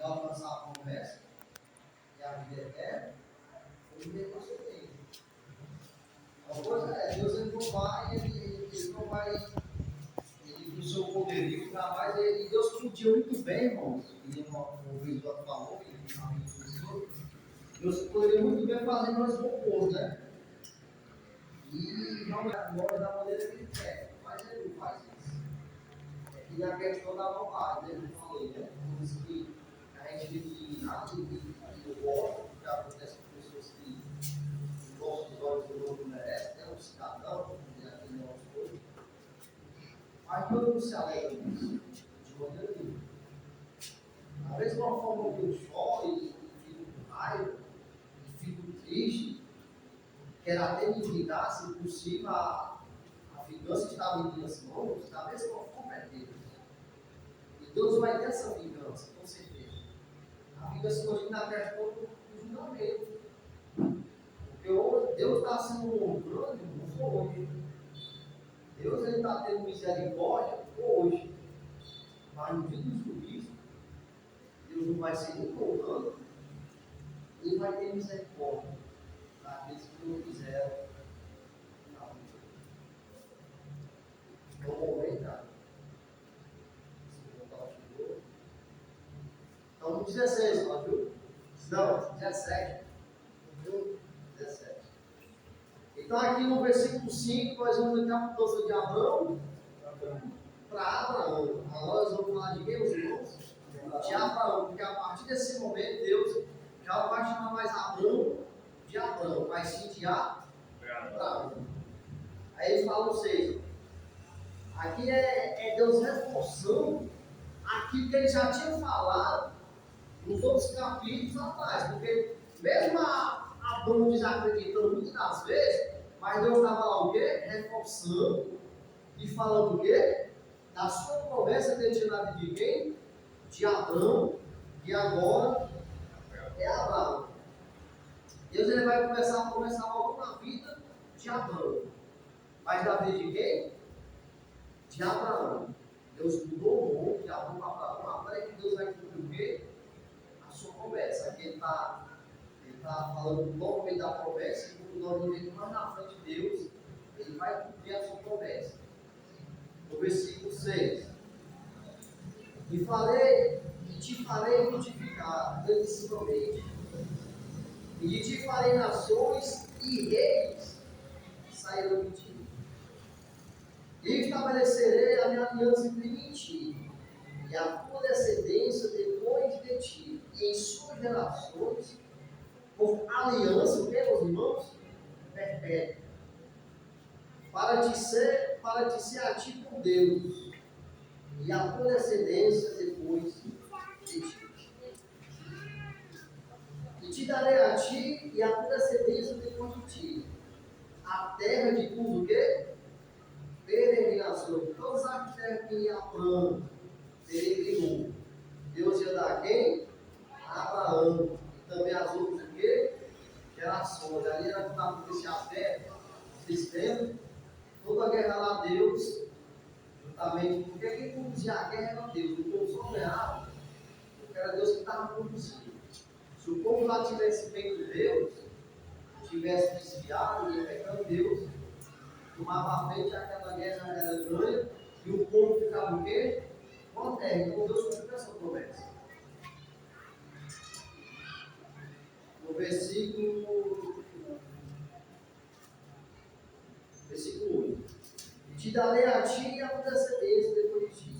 alcançar a promessa e a vida eterna, foi viver com certeza. Uma coisa é, Deus ele não vai, ele não vai, ele, do seu poderio jamais, e Deus podia muito bem, irmãos, e o Visual falou, Deus poderia muito bem fazer nós robôs, né? E não agora da maneira que ele quer, mas ele não faz isso. E a questão da vontade, né? Eu falei, né? Por isso que a gente vive nada e eu gosto, que acontece com pessoas que os nossos olhos do mundo merecem, né? Um cidadão, como diz aqui no nosso povo. Mas todo mundo se alegra com isso, de maneira nenhuma. Da mesma forma que eu choro e fico com raiva, e fico triste, quero até me vingar, se possível, a vingança está em minhas mãos, da mesma forma é Deus. E Deus vai ter essa vingança, com certeza. A vingança hoje na questão do julgamento. Porque Deus está sendo grande, não só hoje. Deus está tendo misericórdia hoje. Mas no dia do juízo, Deus não vai ser incomodando, Ele vai ter misericórdia daqueles que não fizeram a vida. Então, momento, cara. Então, 16, ó, viu? Não, 17. Viu? 17. Então, aqui no versículo 5, nós vamos ver a mudança de Abraão para Abraão. Agora nós vamos falar de quem, meus irmãos? De Abraão, porque a partir desse momento, Deus já não vai chamar mais Abraão de Abraão, mas sim de Abraão. Aí ele fala 6. Aqui é Deus reforçando aquilo que ele já tinha falado nos outros capítulos atrás, porque mesmo Abraão desacreditando muitas das vezes, mas Deus estava lá o quê? Reforçando e falando o quê? Da sua promessa que ele tinha dado de quem? De Abraão, e agora é Abraão. Deus ele vai começar a começar logo na vida de Abraão. Mas na vida de quem? De Abraão. Deus mudou o nome de Abraão para Abraão. Agora é que Deus vai cumprir o quê? A sua promessa. Aqui ele está falando novamente da promessa, e quando nós vemos mais na frente de Deus, ele vai cumprir a sua promessa. No versículo 6. E te farei frutificar grandissimamente, e de ti farei nações e reis sairão de ti. E estabelecerei a minha aliança entre mim e ti, e a tua descendência depois de ti, e em suas gerações, por aliança, o que, meus irmãos? Perpétua. Para te ser a ti por Deus, e a tua descendência depois de ti. E te darei a ti e a tua descendência depois de ti a terra de tudo o quê? Peregrinações. Todas as terras que Abraão peregrinou, Deus ia dar a quem? A Abraão. E também as outras o quê? Gerações. Ali era quando acontecia a guerra, vocês lembram? Toda a guerra lá, Deus, juntamente, porque quem conduzia a guerra era Deus. O povo só ganhava, porque era Deus que estava conduzindo. Se o povo lá tivesse feito Deus, tivesse desviado e pecando Deus, tomava a frente, aquela guerra era ganha, e o povo ficava o quê? Com a terra. Então Deus cumpriu essa promessa. No versículo 8. E te darei a ti e a tua descendência depois de ti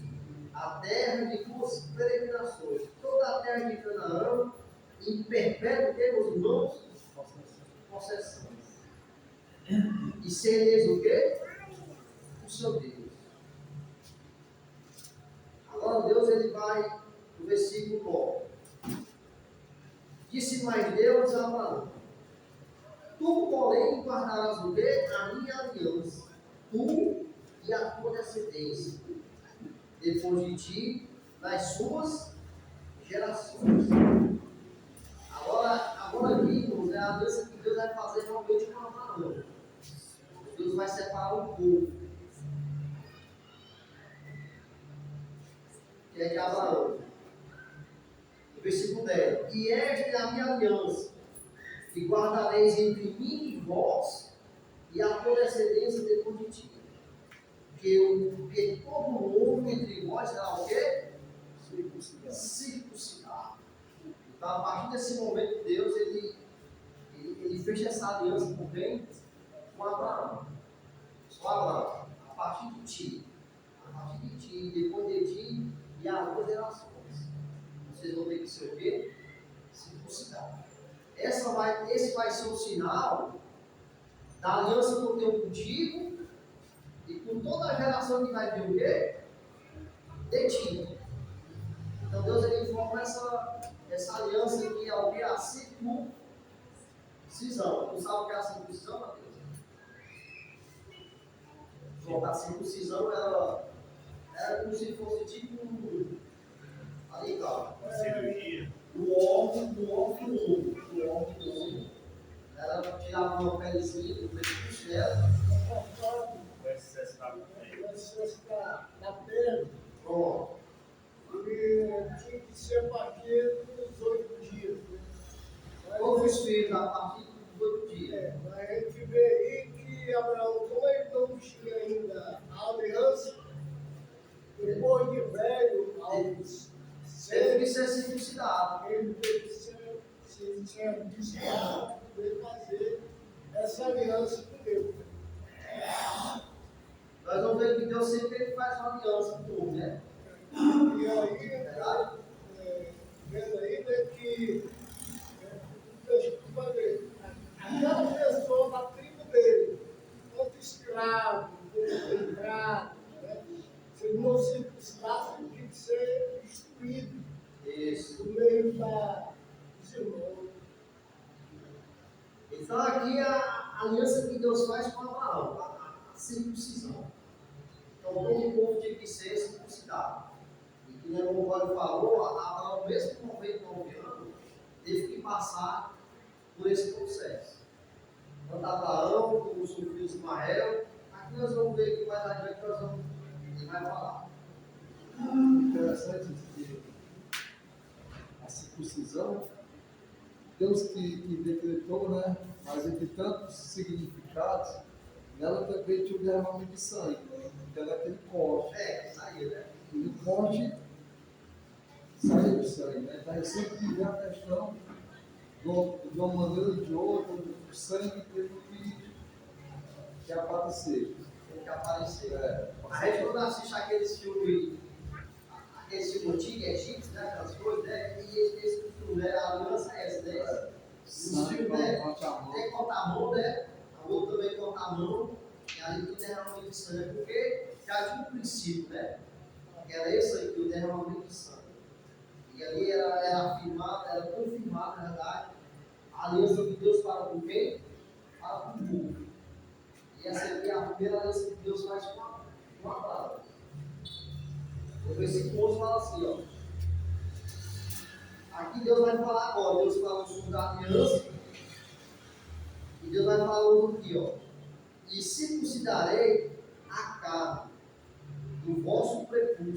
a terra de tuas peregrinações, toda a terra de Canaã, em perpétuo que, meus irmãos? Possessão. E sereis o quê? O seu Deus. Agora Deus ele vai no versículo 9. Disse mais Deus a Abraão: tu, porém, guardarás o quê? A minha aliança, tu e a tua descendência, depois de ti, nas suas gerações. Agora aqui, irmãos, é a aliança que Deus vai fazer realmente com Abraão. Deus vai separar um povo, que é de Abraão. No versículo versículo 10. E esta é a minha aliança, que guardareis entre mim e vós, e a tua descendência depois de ti. Porque todo homem entre vós será o quê? Circuncidado. Então, a partir desse momento, Deus, ele fecha essa aliança com quem? Com Abraão. Só Abraão. A partir de ti. A partir de ti, depois de ti, e as duas gerações. Vocês vão ter que ser o quê? Circuncidado. Esse vai ser o sinal da aliança que eu tenho contigo e com toda a geração que vai vir o quê? De ti. Então Deus ele forma essa aliança que é o que? A circuncisão. Tu sabe o que é a circuncisão, Mateus? A circuncisão era como se fosse tipo ali, tá? Cirurgia. O órgão do homem. Ela tirava uma pelezinha do meio do costela. O excesso da perna. Pronto. E tinha que ser a partir dos 8 dias. Todos os filhos a partir dos 8 dias. Mas a gente vê aí que Abraão, como ele não tinha ainda a aliança, depois de velho, aos Teve que ser circuncidado. ele teve que ser circuncidado para poder fazer essa aliança com Deus. Nós vamos ver que Deus sempre faz uma aliança com o homem, né? E aí, Verdade? vendo aí, né, que aquela pessoa da tribo dele, tanto escravo, como lembrado, né, se ele não se circuncidasse, ele tinha que ser destruído Isso. no meio dos irmãos. Então aqui é a aliança que Deus faz com Abraão, a circuncisão. Então todo o povo tinha que ser circuncidado. E como o irmão Paulo falou, Abraão, mesmo com 99 anos, teve que passar por esse processo. Tanto Abraão como o seu filho Ismael, aqui nós vamos ver que mais adiante ele vai falar. Interessante que a circuncisão, Deus que decretou, né? Mas entre tantos significados, nela também tinha o derramamento de sangue, que era aquele corte. Saía, né? E no corte saiu o sangue, né? Então eu sempre tive a questão, de uma maneira ou de outra, o sangue teve que aparecer. Tem que aparecer. É, A gente quando assiste aqueles filmes antigos, egípcios, né? Aquelas coisas, né? E esse filme, né? A aliança é essa, né? Os filmes, né? Tem que cortar a mão, né? A outra também cortar a mão. E ali tem o derramamento de sangue, porque já tinha um princípio, né? Que era esse aqui, o derramamento de sangue. E ali era afirmada, era confirmada, na verdade, a aliança de Deus para com quem? Para com o povo. E essa aqui é a primeira aliança que Deus faz com Abraão. O versículo 11 fala assim, ó. Aqui Deus vai falar agora, Deus fala sobre a aliança. E Deus vai falar outro aqui, ó. E circuncidarei a carne do vosso prepúcio.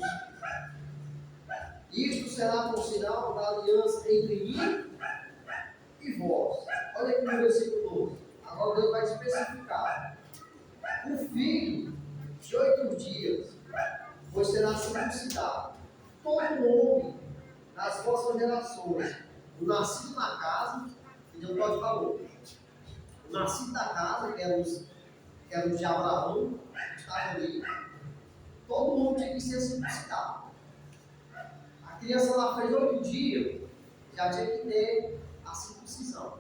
Isto será por sinal da aliança entre mim e vós. Olha aqui no versículo 12. Agora Deus vai especificar. O filho de 8 dias, pois será circuncidado. Todo homem das vossas gerações, o nascido na casa, que Deus pode falar. O nascido da casa, que eram os de Abraão, que estavam ali, todo mundo tinha que ser circuncidado. A criança lá fez 8 dias, já tinha que ter a circuncisão.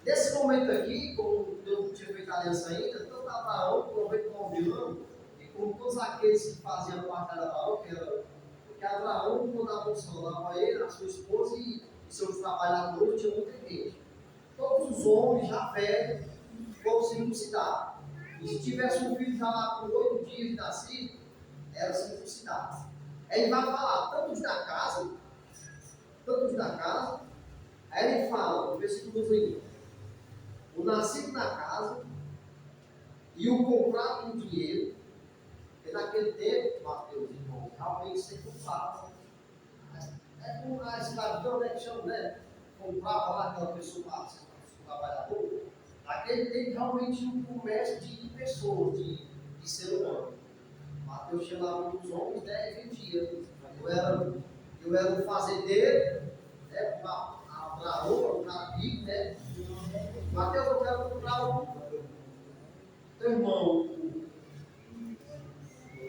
Nesse momento aqui, como Deus não tinha feito aliança ainda, tanto Abraão, com 99 anos, e como todos aqueles que faziam parte de Abraão, porque Abraão, quando a função dava ele, a sua esposa e seus trabalhadores, tinha muita igreja. Todos os homens já velhos foram circuncidados. E se tivesse um filho já lá com 8 dias de nascido, era circuncidado. Aí ele vai falar, tantos da casa, aí ele fala, no versículo 12, o nascido na casa e o comprado com dinheiro, porque naquele tempo, Mateus, irmão, realmente se comprava É como a escravidão, né, que chama, né? Comprava lá aquela pessoa para ser trabalhador. Aquele tem realmente um comércio de pessoas, de ser humano. Mateus chamava os homens, né, e vendia. Eu era um fazendeiro, né, para um cara rico, né? Mateus, eu quero comprar teu irmão, o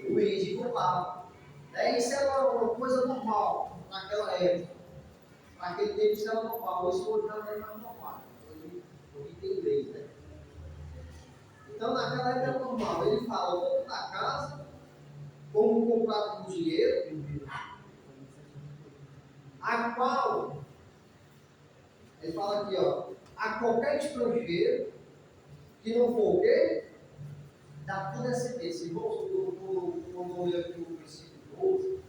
Luiz, e comprava. Isso era uma coisa normal naquela época. Naquele tempo isso era normal, hoje já não é mais normal. Hoje tem leis, né? Então naquela época era normal. Ele fala, eu vou na casa, como comprar com dinheiro, a qual, ele fala aqui, ó, a qualquer estrangeiro que não for o quê? Da tua descendência. Irmãos, quando eu olho aqui o versículo 12,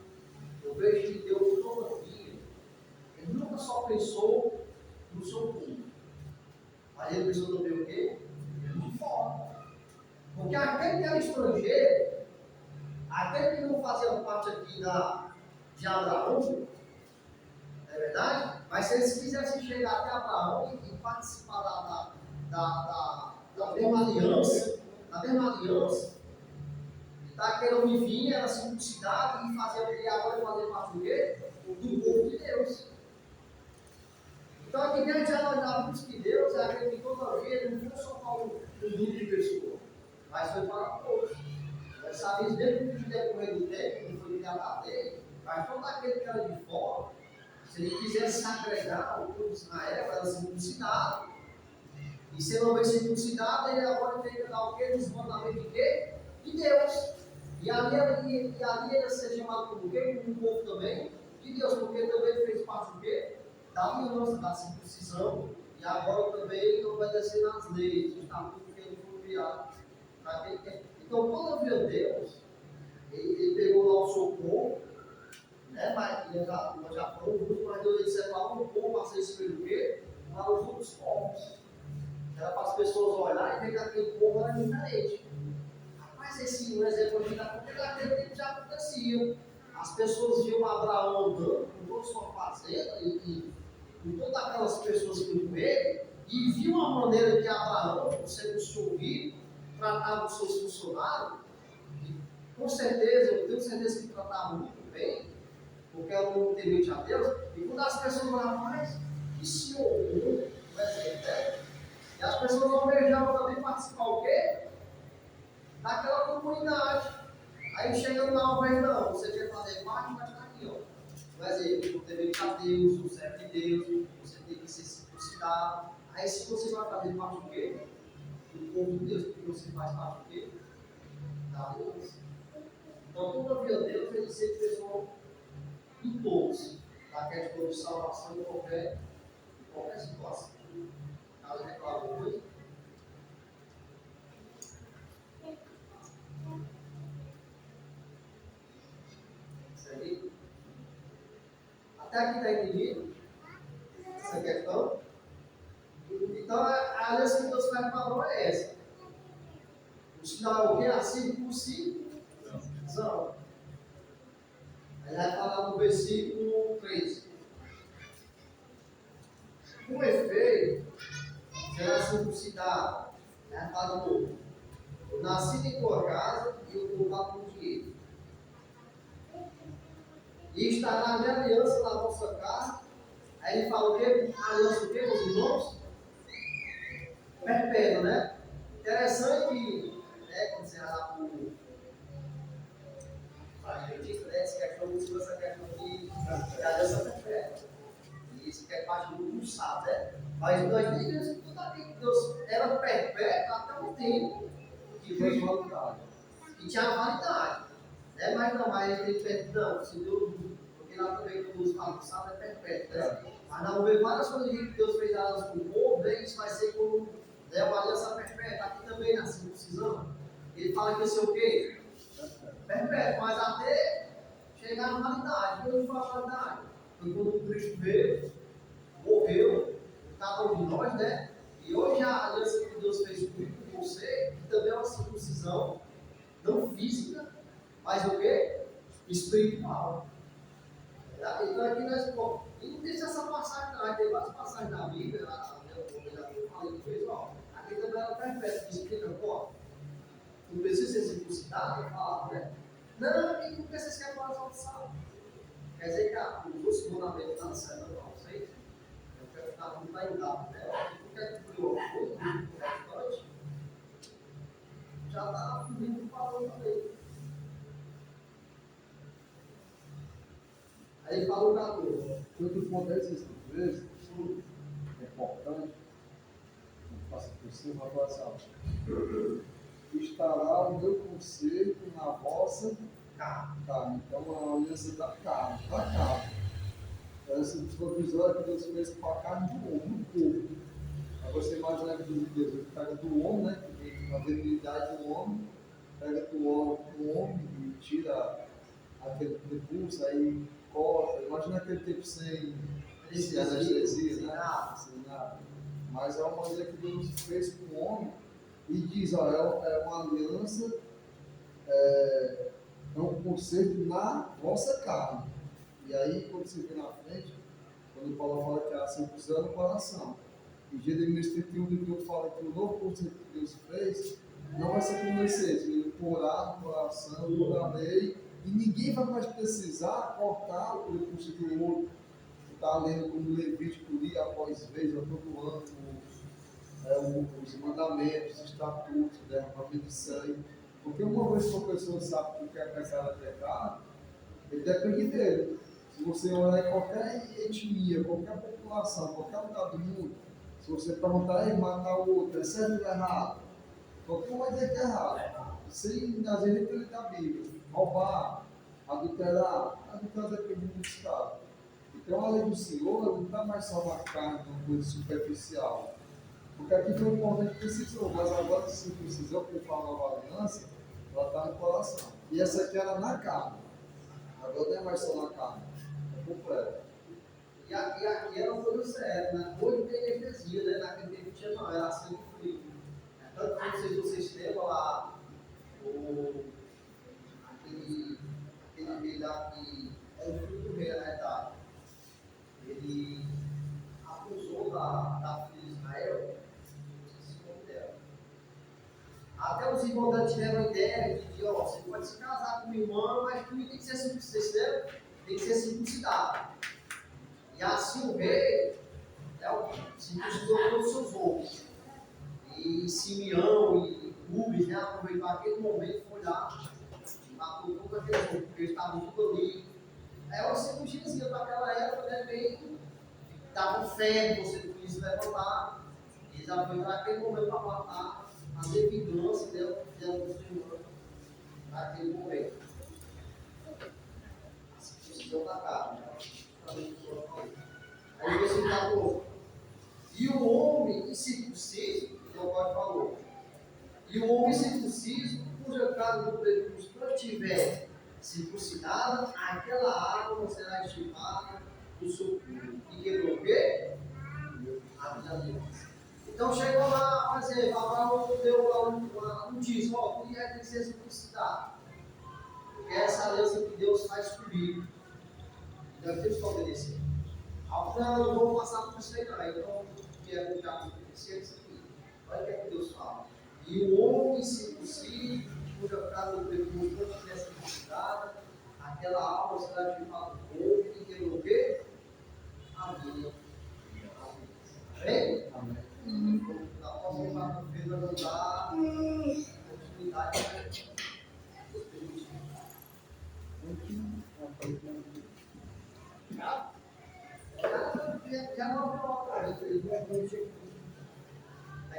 eu vejo que Deus todavia, ele nunca só pensou no seu povo, mas ele pensou também o quê? De fora. Porque aquele que era estrangeiro, aquele que não fazia parte aqui de Abraão, não é verdade? Mas se eles quisessem chegar até Abraão e participar da mesma aliança, está querendo vir, era simplicidade e fazer o que agora fazer parte do quê? Do povo de Deus. Então aqui dentro já vimos que Deus é aquele que toda vez não foi só para um grupo de pessoas, mas foi para todos. Nós sabemos desde que o decorrer do tempo, que foi criado dele, mas todo aquele que era de fora, se ele quisesse se agregar ao povo de Israel, era circuncidado. E se não houver circuncidado, ele agora tem que dar o quê? Os mandamentos de quê? De Deus. E ali ele ia ser chamado como o quê? Como um povo também de Deus, porque também fez parte do quê? Da aliança, da circuncisão. E agora também obedecendo às leis, os estatutos que ele foi criado. Então, quando eu vi a Deus, ele pegou lá o seu povo, né? Mas nós já falamos muito, mas Deus ele separou um povo para ser espelho do quê? Para os outros povos. Era para as pessoas olharem e ver que aquele povo era diferente. Mas esse um exemplo aqui da porque naquele tempo já acontecia. As pessoas viam Abraão andando com toda a sua fazenda e com todas aquelas pessoas que iam com ele, e viam a maneira que Abraão, sendo o seu filho, tratava os seus funcionários. E, com certeza, eu tenho certeza que tratava muito bem, porque era um temente a Deus. E quando as pessoas olhavam mais, que senhor, por exemplo, né? E as pessoas almejavam também participar o quê? Daquela comunidade. Aí chegando lá, mas não, você quer fazer parte, mas está aqui, ó. Por exemplo, você tem que a Deus, o servo de Deus, você tem que ser circuncidado. Aí se você vai fazer parte do quê? Do povo de Deus, porque você faz parte do quê? Da aliança. Então, todavia Deus, ele sempre pensou em todos, na questão de salvação em qualquer situação. Caso reclame alguma coisa. Segue. Até aqui está entendido essa questão? Então, a aliança que Deus faz para Abraão é essa. O sinal é o quê? A circuncisão. Aí vai falar no versículo 3. Com efeito, será circuncidado. Aí fala de novo. Eu nasci em tua casa e eu vou lá com dinheiro. E estará a minha aliança na vossa casa. Aí ele fala o quê? A aliança o quê, meus irmãos? Perpétua, né? Interessante que, né, quando você olha para o adventista, né, essa questão de essa questão de aliança perpétua. E isso que é parte do mundo sabe, né? Mas nós entendemos que tudo aquilo que Deus era perpétuo até um tempo que foi validade. Que tinha validade. Né? Mas não, mas ele tem perdão, se Deus, porque lá também quando Deus fala, sabe, é perpétuo. Né? Mas não ver várias coisas que Deus fez elas com o povo, né? Isso vai ser como, né, uma aliança perpétua. Aqui também na circuncisão, ele fala que isso é o quê? Perpétuo, mas até chegar na validade. Deus fala a validade. Foi quando o Cristo veio, morreu, cada um de nós, né? E hoje a aliança que Deus fez comigo e com você, que também é uma circuncisão, não física, mas o quê? Espiritual. Tá? Então aqui nós, pô, e não deixa essa passagem não, tem várias passagens na Bíblia, eu falei uma vez, ó, aqui também ela está em pé, que explica, pô, não precisa ser circuncidado, fala, né? Não, e por que vocês querem falar de sal? Quer dizer que os fundamentos estão certos, não sei. Eu quero ficar muito ainda, né? Porque cumpriu a coisa, o restante, já está cumprindo o padrão da lei. Aí ele falou 14. Outro ponto é esse, vezes, é importante, passa por cima, relação. Estará o meu conserto na vossa carne. Então, a aliança da carne, essa supervisão é que Deus fez com a carne do homem, do corpo. Aí você imagina que Deus ele pega do homem, né? Que tem a debilidade do homem, pega do homem e tira aquele prepulso, aí corta. Imagina aquele tempo sem anestesia, né? Sem nada. Mas é uma maneira que Deus fez com o homem e diz: ó, é uma aliança, é um conserto na vossa carne. E aí, quando você vê na frente, quando Paulo fala que a circuncisão é no coração, em Jeremias 31, Deus fala que o novo conserto que Deus fez não vai ser como esse, ele porá no coração, toda a lei, e ninguém vai mais precisar cortar o prepulso do outro, que está lendo como Levítico dia após vez, a todo ano, os mandamentos, os estatutos, derramamento de sangue. Porque uma vez que a pessoa sabe que quer pecar a pecado, ele depende dele. Se você olhar em qualquer etnia, qualquer população, qualquer lugar do mundo, se você perguntar, ei, matar o outro, é certo ou errado? Qualquer um vai dizer que é errado. Sem, às vezes, nem da Bíblia. Roubar, adulterar depende do estado. Então, a lei do Senhor não está mais só na carne, uma coisa superficial. Porque aqui foi importante que precisou, mas agora que se precisou, porque fala nova aliança, ela está no coração. E essa aqui era na carne. Agora não é mais só na carne, é completa. E aqui era uma coisa séria, né? Hoje tem heresia, né? Naquele tempo tinha não, era sangue frio. Tanto que não sei se vocês lembram lá, aquele rei lá que é o filho do rei, na verdade. Ele acusou da filha de Israel, se dela. Até os irmãos dela tiveram a ideia de, ó, você pode se casar com minha irmã, mas tu tem que ser circuncidado. Tem que ser circuncidado. E assim o rei circuncidou todos os seus ovos. E Simeão e Rubens, né, aproveitou aquele momento e foi lá e matou todos aqueles ovos, porque eles estavam tudo ali. É uma circuncidinha para aquela época, né, bem, estava febre, você não quis levantar. Eles aproveitaram aquele momento para matar, fazer vingança dela do Senhor naquele momento. A circuncisão da carne. Aí você falou, e o homem incircunciso, então pode falou, e o homem circunciso, cuja carne do prepúcio não tiver circuncidada, aquela água não será estimada do seu corpo. E quebrou o quê? A minha aliança. Então chegou lá, por exemplo, Abraão deu lá um dízimo, ó, tu ia ter que ser circuncidado. Porque é essa aliança que Deus faz comigo. E nós temos que obedecer. Não vou passar por isso aí não. Então, que é o capítulo 36 aqui. Olha o que é que Deus fala. E o homem circunciso, cuja casa do prepúcio não tiver circuncidada, aquela alma será tirada do corpo e quebrou o quê? A minha. Amém? Amém. Na próxima quarta-feira não dá oportunidade para já não coloca, é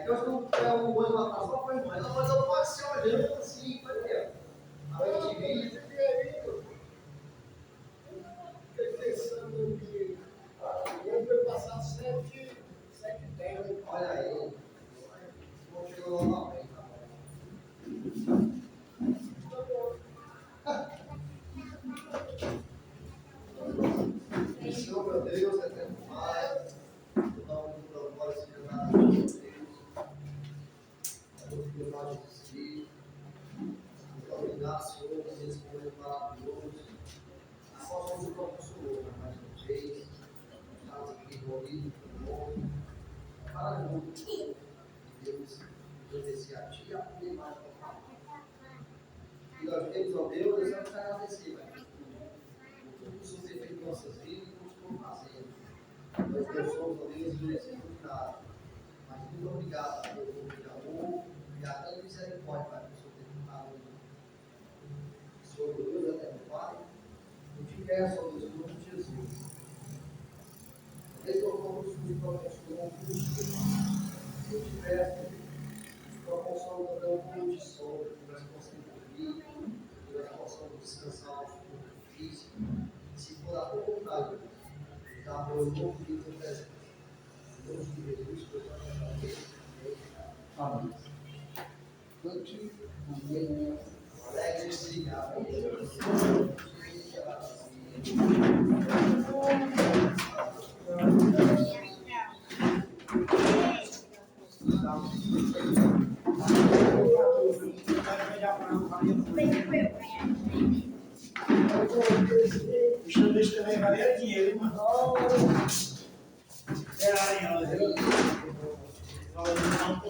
que eu estou com o olho lá para só foi mãe, mas eu posso ser olhando assim, foi mesmo. A gente vive. Fiquei pensando que eu vou passar 7 10. Olha aí, não chegou normalmente. Senhor, meu Deus, é tempo mais. Eu dou um propósito de nada, meu Deus. Eu fico mais de si. Muito obrigado, Senhor, por esse momento maravilhoso. Só somos o próprio Senhor. ouvido, para junto. Deus obedecer a ti e aprender mais para falar. E nós temos, ó Deus, nós vamos te agradecer, Pai. Por tudo que o Senhor tem feito em nossas vidas e continua fazendo. Nós não somos, ó Deus, merecemos nada. Mas muito obrigado, Pai, pelo amor e a tanta misericórdia, Pai, que o Senhor tem dado. Senhor Deus, eterno Pai, eu te peço, ó Deus, em nome de Jesus. Talvez eu como nos proporcionou um curso. Eu te peço, nos proporciona também um pouco de sono, que nós possamos dormir, que nós possamos descansar o corpo físico. Se for a tua vontade, dá para eu novo dia do presente. Em nome de Jesus, que eu estou a amém. Cante, amém. Alegre e obrigado. Deixa eu também valer dinheiro, mano. É aí, olha. Olha, não,